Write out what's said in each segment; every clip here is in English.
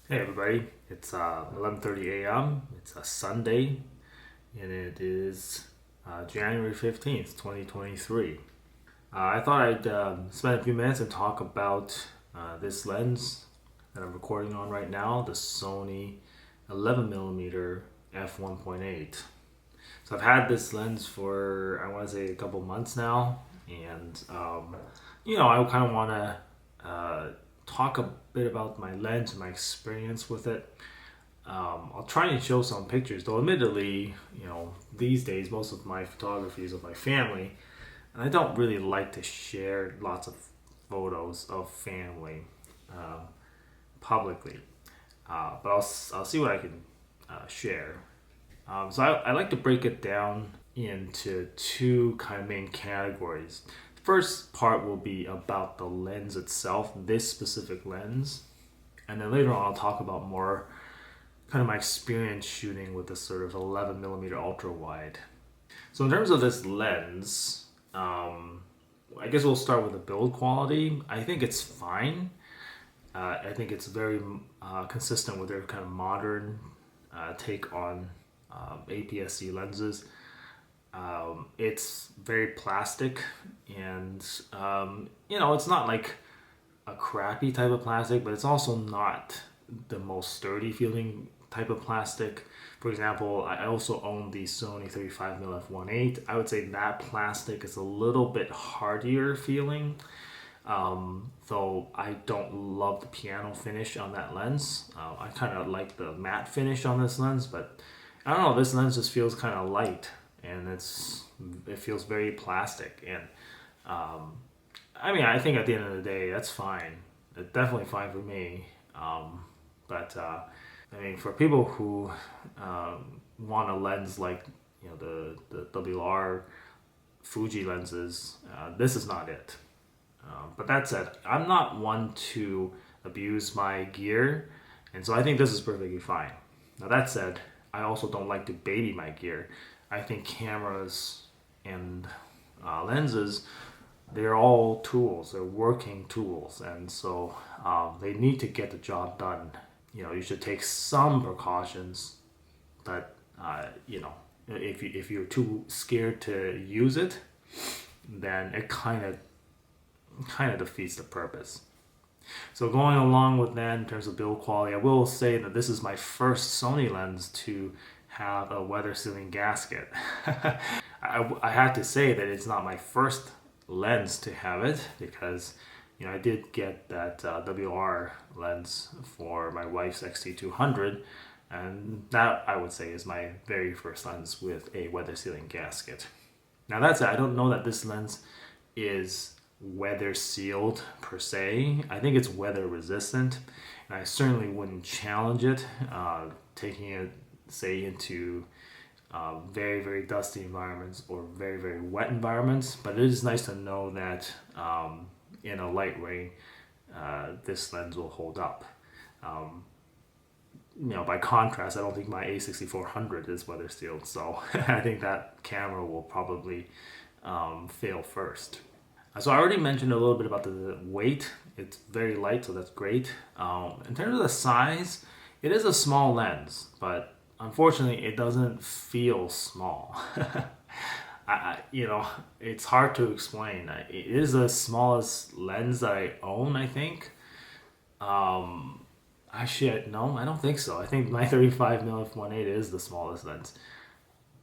Hey everybody, it's 11:30 a.m. It's a Sunday, and it is January 15th, 2023. I thought I'd spend a few minutes and talk about this lens that I'm recording on right now, the Sony 11mm f1.8. So I've had this lens for, I want to say, a couple months now, and I kind of want to talk a bit about my lens and my experience with it. I'll try and show some pictures, though admittedly, these days most of my photography is of my family, and I don't really like to share lots of photos of family um, publicly. But I'll see what I can share. So I like to break it down into two kind of main categories. The first part will be about the lens itself, this specific lens, and then later on I'll talk about more kind of my experience shooting with this sort of 11mm ultra wide. So in terms of this lens, I guess we'll start with the build quality. I think it's fine. I think it's very consistent with their kind of modern take on APS-C lenses. It's very plastic, and it's not like a crappy type of plastic, but it's also not the most sturdy feeling type of plastic. For example, I also own the Sony 35mm f1.8. I would say that plastic is a little bit hardier feeling. Though I don't love the piano finish on that lens. I kind of like the matte finish on this lens, but I don't know. This lens just feels kind of light, and it feels very plastic. And I think at the end of the day, that's fine. It's definitely fine for me. But for people who want a lens like the WR Fuji lenses, this is not it. But that said, I'm not one to abuse my gear, and so I think this is perfectly fine. Now that said, I also don't like to baby my gear. I think cameras and lenses, they're all tools. They're working tools, and so they need to get the job done. You should take some precautions, but if you're too scared to use it, then it kind of defeats the purpose. So going along with that in terms of build quality, I will say that this is my first Sony lens to have a weather sealing gasket. I have to say that it's not my first lens to have it, because I did get that WR lens for my wife's XT200, and that I would say is my very first lens with a weather sealing gasket. Now that said, I don't know that this lens is weather sealed per se. I think it's weather resistant, and I certainly wouldn't challenge it, taking it, say, into very, very dusty environments or very, very wet environments. But it is nice to know that in a light rain, this lens will hold up. By contrast, I don't think my A6400 is weather sealed, so I think that camera will probably fail first. So I already mentioned a little bit about the weight. It's very light, so that's great. In terms of the size, it is a small lens, but unfortunately, it doesn't feel small. It's hard to explain. It is the smallest lens that I own, I think. Actually, no, I don't think so. I think my 35mm f1.8 is the smallest lens,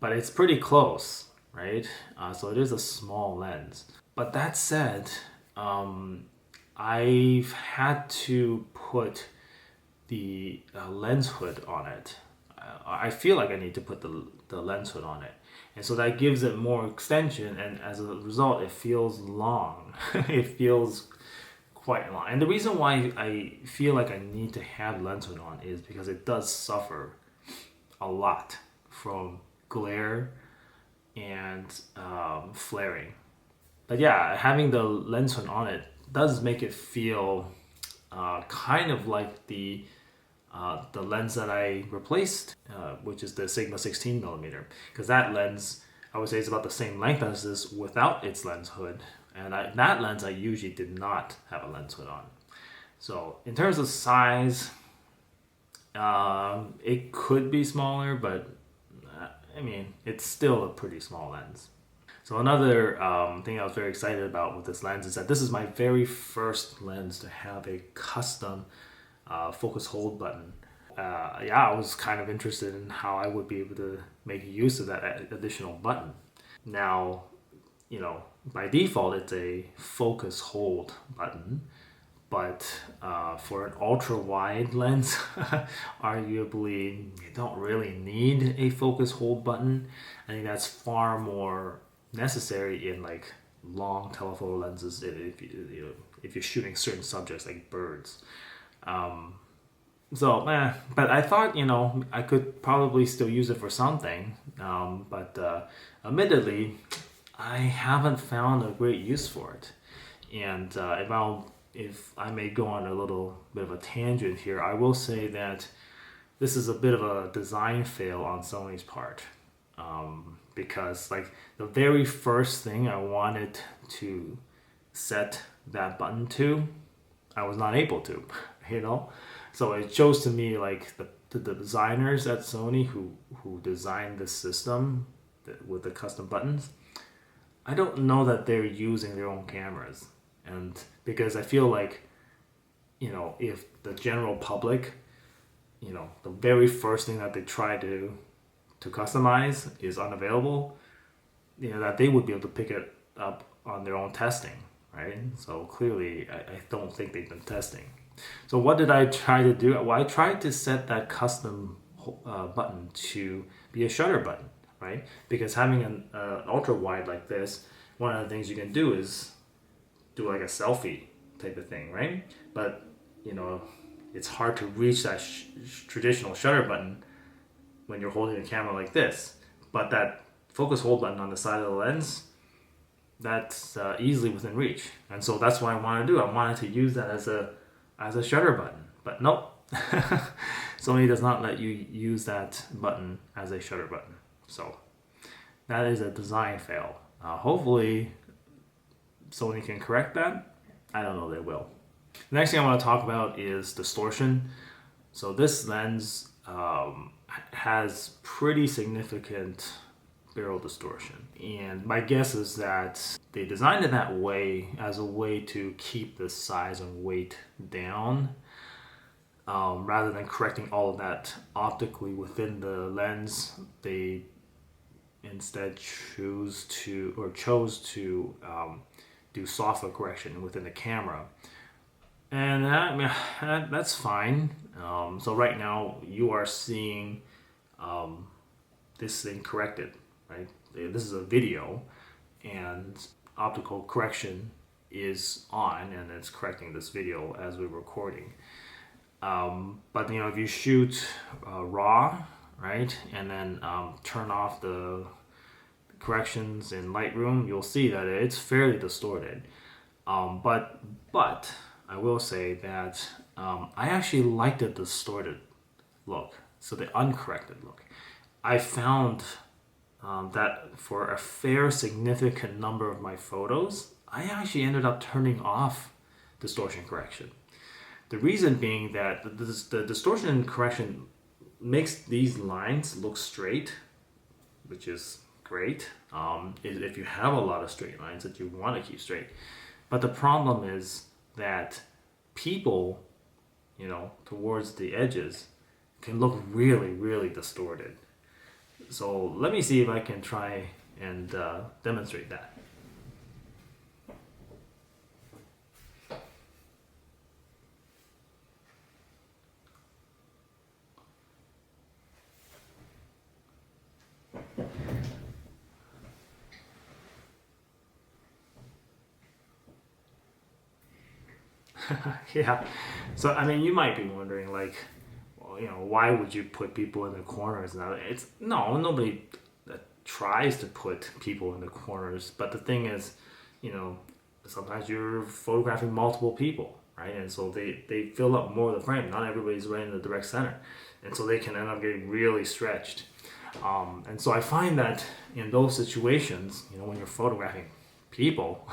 but it's pretty close, right? So it is a small lens. But that said, I've had to put the lens hood on it. I feel like I need to put the lens hood on it. And so that gives it more extension, and as a result, it feels long. It feels quite long. And the reason why I feel like I need to have lens hood on is because it does suffer a lot from glare and flaring. But yeah, having the lens hood on it does make it feel kind of like the lens that I replaced, which is the Sigma 16mm, because that lens I would say is about the same length as this without its lens hood, and that lens I usually did not have a lens hood on. So in terms of size, It could be smaller, but I mean, it's still a pretty small lens. So another thing I was very excited about with this lens is that this is my very first lens to have a custom focus hold button. Yeah, I was kind of interested in how I would be able to make use of that additional button. Now, by default, it's a focus hold button, but for an ultra wide lens, arguably, you don't really need a focus hold button. I think that's far more necessary in like long telephoto lenses if you're shooting certain subjects like birds. But I thought, I could probably still use it for something. But admittedly, I haven't found a great use for it. And if I may go on a little bit of a tangent here, I will say that this is a bit of a design fail on Sony's part. Because like the very first thing I wanted to set that button to, I was not able to, you know? So it shows to me like the designers at Sony who designed this system with the custom buttons, I don't know that they're using their own cameras. And because I feel like, if the general public, the very first thing that they try to customize is unavailable, that they would be able to pick it up on their own testing, right? So clearly, I don't think they've been testing. So what did I try to do? Well, I tried to set that custom button to be a shutter button, right? Because having an ultra wide like this, one of the things you can do is do like a selfie type of thing, right? But it's hard to reach that traditional shutter button when you're holding a camera like this. But that focus hold button on the side of the lens, that's easily within reach. And so that's what I wanted to do. I wanted to use that as a shutter button. But nope. Sony does not let you use that button as a shutter button. So that is a design fail. Hopefully Sony can correct that. I don't know, they will. The next thing I want to talk about is distortion. So this lens has pretty significant barrel distortion. And my guess is that they designed it that way as a way to keep the size and weight down, rather than correcting all of that optically within the lens. They instead chose to do software correction within the camera. And that's fine. So right now you are seeing this thing corrected, right? This is a video, and optical correction is on, and it's correcting this video as we're recording. But if you shoot raw, right, and then turn off the corrections in Lightroom, you'll see that it's fairly distorted. But I will say that I actually like the distorted look, so the uncorrected look. I found that for a fair significant number of my photos, I actually ended up turning off distortion correction. The reason being that the distortion correction makes these lines look straight, which is great if you have a lot of straight lines that you want to keep straight. But the problem is that people, towards the edges can look really, really distorted. So let me see if I can try and demonstrate that. Yeah. So you might be wondering, like, well, why would you put people in the corners? Now, nobody tries to put people in the corners. But the thing is, sometimes you're photographing multiple people, right? And so they fill up more of the frame. Not everybody's right in the direct center, and so they can end up getting really stretched. And so I find that in those situations, when you're photographing people,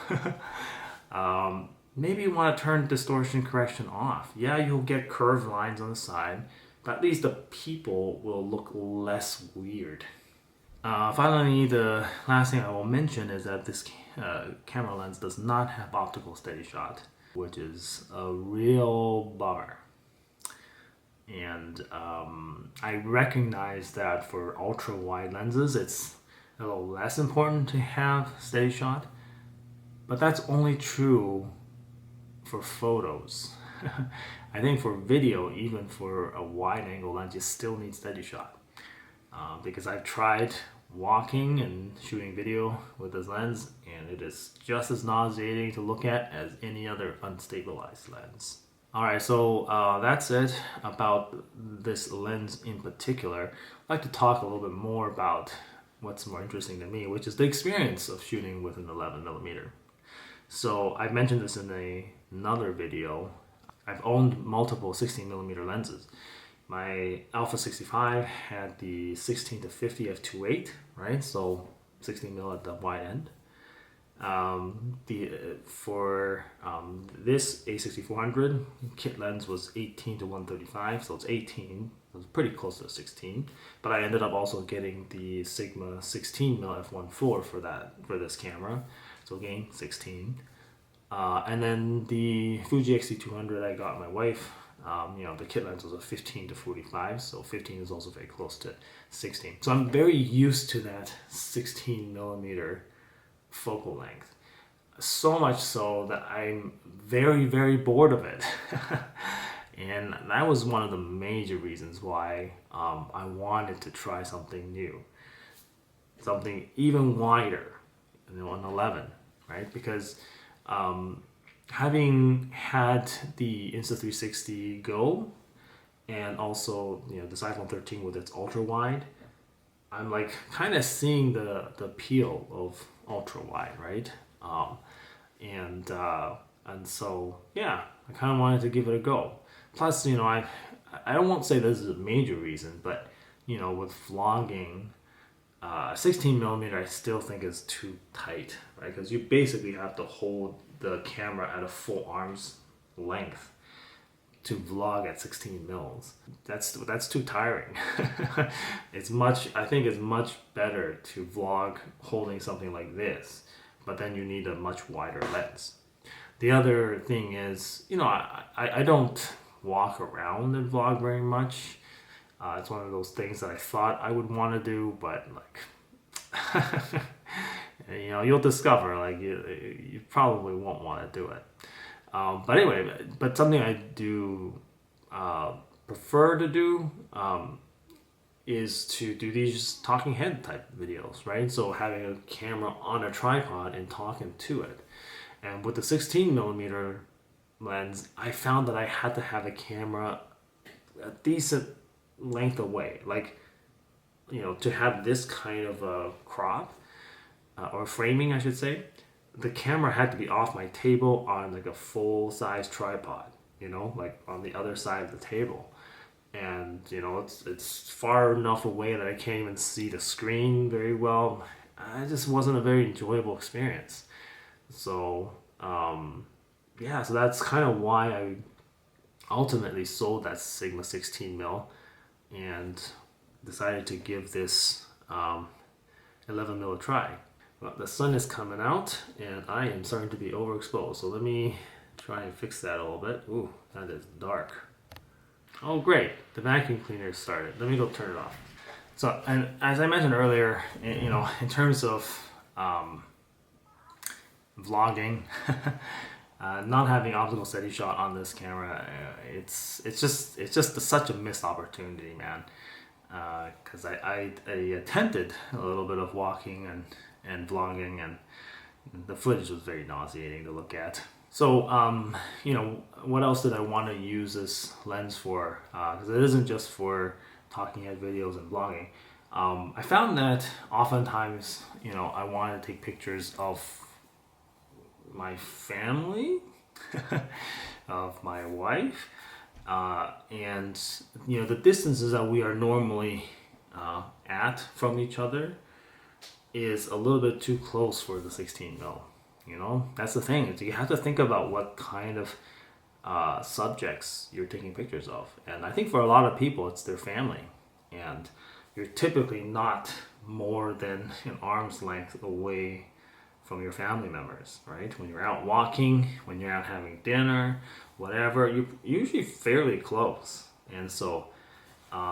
maybe you want to turn distortion correction off. Yeah, you'll get curved lines on the side, but at least the people will look less weird. Finally, the last thing I will mention is that this camera lens does not have optical steady shot, which is a real bummer. And I recognize that for ultra wide lenses, it's a little less important to have steady shot, but that's only true for photos. I think for video, even for a wide angle lens, you still need steady shot. Because I've tried walking and shooting video with this lens, and it is just as nauseating to look at as any other unstabilized lens. Alright, so that's it about this lens in particular. I'd like to talk a little bit more about what's more interesting to me, which is the experience of shooting with an 11mm. So I mentioned this in another video. I've owned multiple 16mm lenses. My Alpha 65 had the 16 to 50 f2.8, right? So 16mm at the wide end. For this A6400 kit lens was 18 to 135, so it's 18. It was pretty close to 16, but I ended up also getting the Sigma 16mm f1.4 for this camera, so again 16. And then the Fuji X-T200 I got my wife. The kit lens was a 15 to 45, so 15 is also very close to 16. So I'm very used to that 16mm focal length. So much so that I'm very, very bored of it. And that was one of the major reasons why I wanted to try something new. Something even wider, an 11, right? Because having had the Insta360 Go and also the iPhone 13 with its ultra wide, I'm like kind of seeing the appeal of ultra wide, right? And so yeah, I kind of wanted to give it a go. Plus, I won't say this is a major reason, but with vlogging, 16mm I still think is too tight, right? Because you basically have to hold the camera at a full arm's length to vlog at 16 mils. That's too tiring. I think it's much better to vlog holding something like this, but then you need a much wider lens. The other thing is, I don't walk around and vlog very much. It's one of those things that I thought I would want to do, but like, you'll discover like you probably won't want to do it. But anyway, but something I do prefer to do is to do these talking head type videos, right? So having a camera on a tripod and talking to it. And with the 16mm lens, I found that I had to have a camera a decent length away, like to have this kind of a crop or framing, I should say. The camera had to be off my table on like a full-size tripod, like on the other side of the table. And it's far enough away that I can't even see the screen very well. It just wasn't a very enjoyable experience. So yeah, so that's kind of why I ultimately sold that Sigma 16mm and decided to give this 11mm a try. Well, the sun is coming out and I am starting to be overexposed, so let me try and fix that a little bit. Ooh, that is dark. Oh great, the vacuum cleaner started. Let me go turn it off. So, and as I mentioned earlier, in terms of vlogging, not having optical steady shot on this camera, it's just such a missed opportunity, man. Because I attempted a little bit of walking and vlogging, and the footage was very nauseating to look at. So what else did I want to use this lens for? Because it isn't just for talking head videos and vlogging. I found that oftentimes I wanted to take pictures of my family, of my wife, and the distances that we are normally at from each other is a little bit too close for the 16mm. That's the thing. You have to think about what kind of subjects you're taking pictures of. And I think for a lot of people, it's their family. And you're typically not more than an arm's length away from your family members, right? When you're out walking, when you're out having dinner, whatever, you're usually fairly close. And so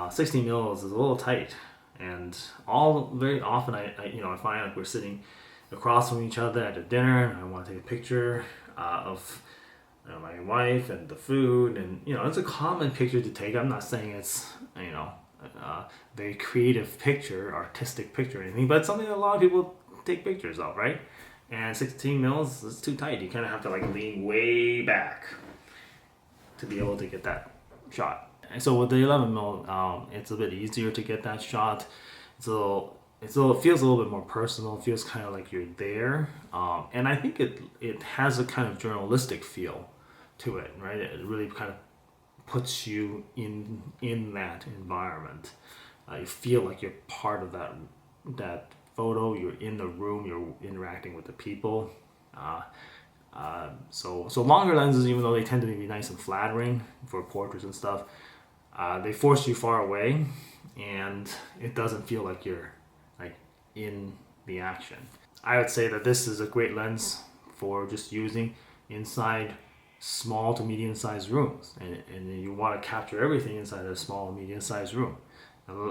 16 mils is a little tight. And very often I find like we're sitting across from each other at a dinner, and I want to take a picture of my wife and the food, and it's a common picture to take. I'm not saying it's a very creative picture, artistic picture or anything, but it's something that a lot of people take pictures of, right? And 16 mils is too tight. You kind of have to like lean way back to be able to get that shot. And so with the 11 mil, it's a bit easier to get that shot. It feels a little bit more personal. It feels kind of like you're there, and I think it has a kind of journalistic feel to it, right? It really kind of puts you in that environment. You feel like you're part of that photo. You're in the room. You're interacting with the people. So longer lenses, even though they tend to be nice and flattering for portraits and stuff, they force you far away, and it doesn't feel like you're like in the action. I would say that this is a great lens for just using inside small to medium sized rooms, and you want to capture everything inside a small medium sized room,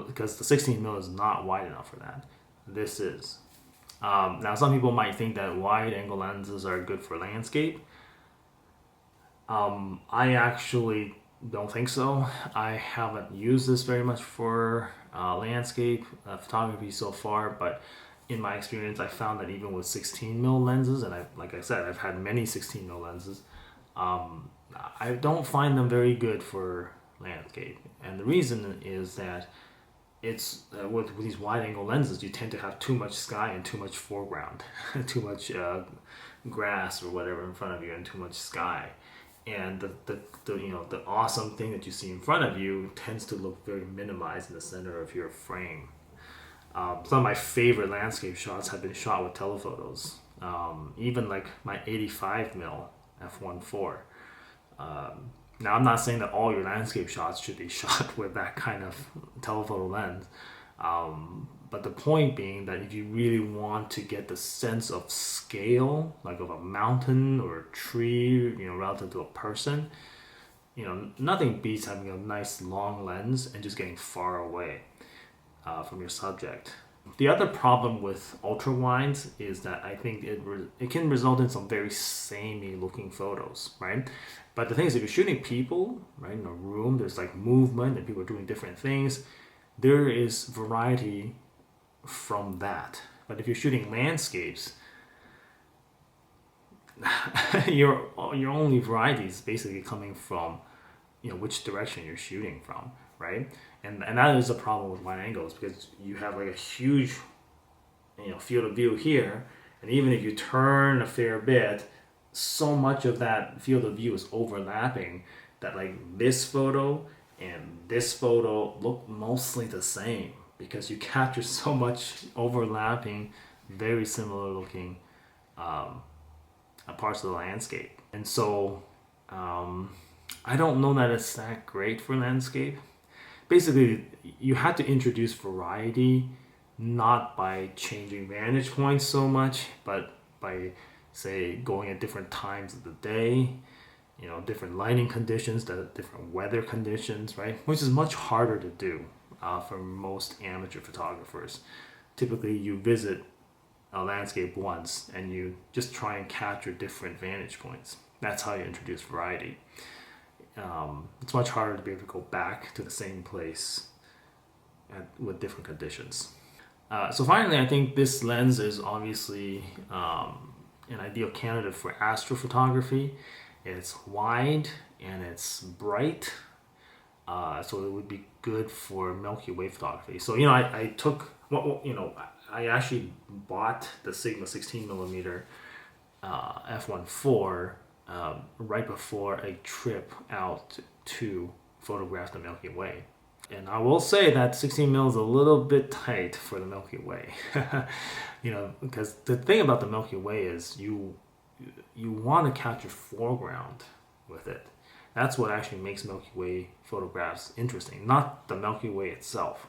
because the 16 mil is not wide enough for that. This is. Now some people might think that wide angle lenses are good for landscape. I actually don't think so. I haven't used this very much for landscape photography so far, but in my experience, I found that even with 16 mil lenses, and like I said, I've had many 16 mil lenses, I don't find them very good for landscape. And the reason is that it's with these wide angle lenses, you tend to have too much sky and too much foreground, too much grass or whatever in front of you, and too much sky. And the awesome thing that you see in front of you tends to look very minimized in the center of your frame. Some of my favorite landscape shots have been shot with telephotos. Even like my 85 mil f1.8. Now I'm not saying that all your landscape shots should be shot with that kind of telephoto lens. But the point being that if you really want to get the sense of scale, like of a mountain or a tree, relative to a person, nothing beats having a nice long lens and just getting far away from your subject. The other problem with ultra wides is that I think it can result in some very samey looking photos, right? But the thing is, if you're shooting people, right, in a room, there's like movement and people are doing different things. There is variety from that. But if you're shooting landscapes, your only variety is basically coming from which direction you're shooting from, right? And that is a problem with wide angles, because you have like a huge field of view here, and even if you turn a fair bit, so much of that field of view is overlapping that like this photo and this photo look mostly the same, because you capture so much overlapping, very similar looking parts of the landscape. And so I don't know that it's that great for landscape. Basically, you have to introduce variety, not by changing vantage points so much, but by, say, going at different times of the day, different lighting conditions, different weather conditions, right? Which is much harder to do for most amateur photographers. Typically, you visit a landscape once and you just try and capture different vantage points. That's how you introduce variety. It's much harder to be able to go back to the same place with different conditions. So finally, I think this lens is obviously an ideal candidate for astrophotography. It's wide and it's bright, so it would be good for Milky Way photography. So I took I actually bought the Sigma 16 millimeter f1.4 right before a trip out to photograph the Milky Way. And I will say that 16 mil is a little bit tight for the Milky Way. Because the thing about the Milky Way is you want to capture foreground with it. That's what actually makes Milky Way photographs interesting, not the Milky Way itself.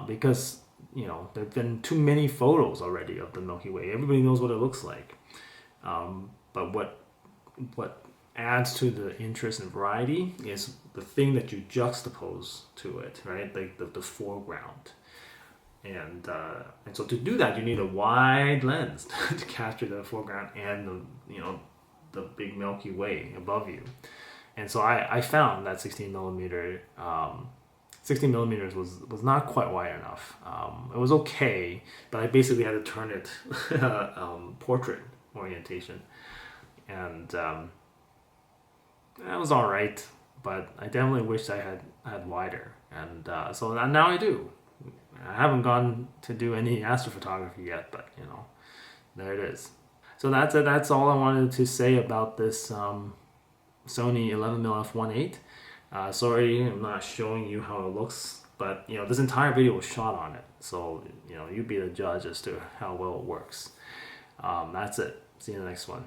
Because there have been too many photos already of the Milky Way. Everybody knows what it looks like. But what adds to the interest and variety is the thing that you juxtapose to it, right? Like the foreground. And so to do that, you need a wide lens to capture the foreground and the big Milky Way above you. And so I found that 16 millimeter 16 millimeters was not quite wide enough. It was okay, but I basically had to turn it portrait orientation, and that was all right. But I definitely wished I had wider, and so now I do. I haven't gone to do any astrophotography yet, but there it is. So that's it. That's all I wanted to say about this Sony 11mm f1.8. Sorry, I'm not showing you how it looks, but this entire video was shot on it, so you be the judge as to how well it works. That's it. See you in the next one.